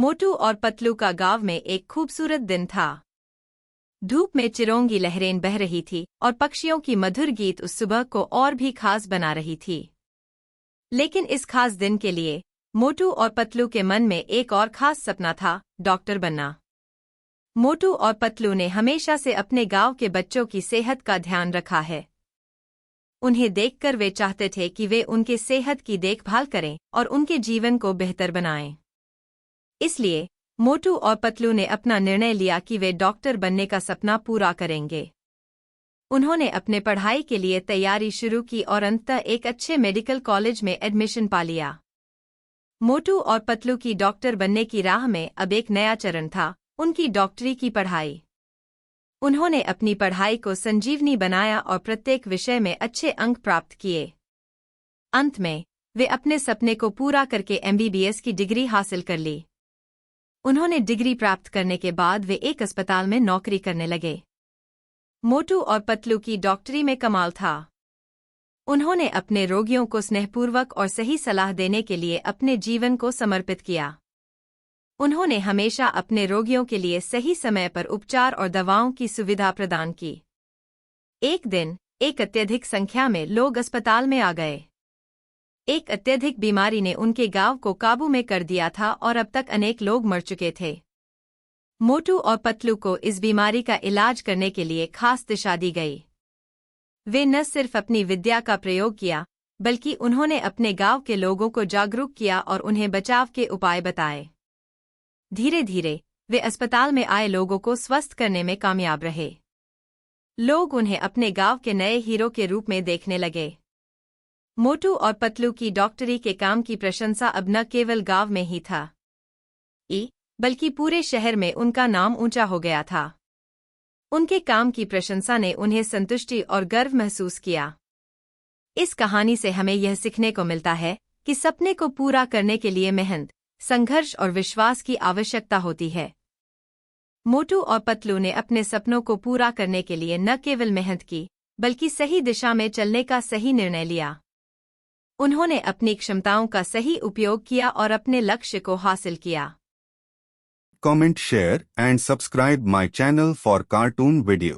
मोटू और पतलू का गांव में एक खूबसूरत दिन था। धूप में चिरोंगी लहरें बह रही थी और पक्षियों की मधुर गीत उस सुबह को और भी खास बना रही थी। लेकिन इस खास दिन के लिए मोटू और पतलू के मन में एक और खास सपना था, डॉक्टर बनना। मोटू और पतलू ने हमेशा से अपने गांव के बच्चों की सेहत का ध्यान रखा है। उन्हें देखकर वे चाहते थे कि वे उनके सेहत की देखभाल करें और उनके जीवन को बेहतर बनाएं। इसलिए मोटू और पतलू ने अपना निर्णय लिया कि वे डॉक्टर बनने का सपना पूरा करेंगे। उन्होंने अपने पढ़ाई के लिए तैयारी शुरू की और अंततः एक अच्छे मेडिकल कॉलेज में एडमिशन पा लिया। मोटू और पतलू की डॉक्टर बनने की राह में अब एक नया चरण था, उनकी डॉक्टरी की पढ़ाई। उन्होंने अपनी पढ़ाई को संजीवनी बनाया और प्रत्येक विषय में अच्छे अंक प्राप्त किए। अंत में वे अपने सपने को पूरा करके MBBS की डिग्री हासिल कर ली। उन्होंने डिग्री प्राप्त करने के बाद वे एक अस्पताल में नौकरी करने लगे। मोटू और पतलू की डॉक्टरी में कमाल था। उन्होंने अपने रोगियों को स्नेहपूर्वक और सही सलाह देने के लिए अपने जीवन को समर्पित किया। उन्होंने हमेशा अपने रोगियों के लिए सही समय पर उपचार और दवाओं की सुविधा प्रदान की। एक दिन एक अत्यधिक संख्या में लोग अस्पताल में आ गए। एक अत्यधिक बीमारी ने उनके गांव को काबू में कर दिया था और अब तक अनेक लोग मर चुके थे। मोटू और पतलू को इस बीमारी का इलाज करने के लिए खास दिशा दी गई। वे न सिर्फ अपनी विद्या का प्रयोग किया, बल्कि उन्होंने अपने गांव के लोगों को जागरूक किया और उन्हें बचाव के उपाय बताए। धीरे धीरे वे अस्पताल में आए लोगों को स्वस्थ करने में कामयाब रहे। लोग उन्हें अपने गांव के नए हीरो के रूप में देखने लगे। मोटू और पतलू की डॉक्टरी के काम की प्रशंसा अब न केवल गांव में ही था, बल्कि पूरे शहर में उनका नाम ऊंचा हो गया था। उनके काम की प्रशंसा ने उन्हें संतुष्टि और गर्व महसूस किया। इस कहानी से हमें यह सीखने को मिलता है कि सपने को पूरा करने के लिए मेहनत, संघर्ष और विश्वास की आवश्यकता होती है। मोटू और पतलू ने अपने सपनों को पूरा करने के लिए न केवल मेहनत की, बल्कि सही दिशा में चलने का सही निर्णय लिया। उन्होंने अपनी क्षमताओं का सही उपयोग किया और अपने लक्ष्य को हासिल किया। Comment, share and subscribe my channel for cartoon video.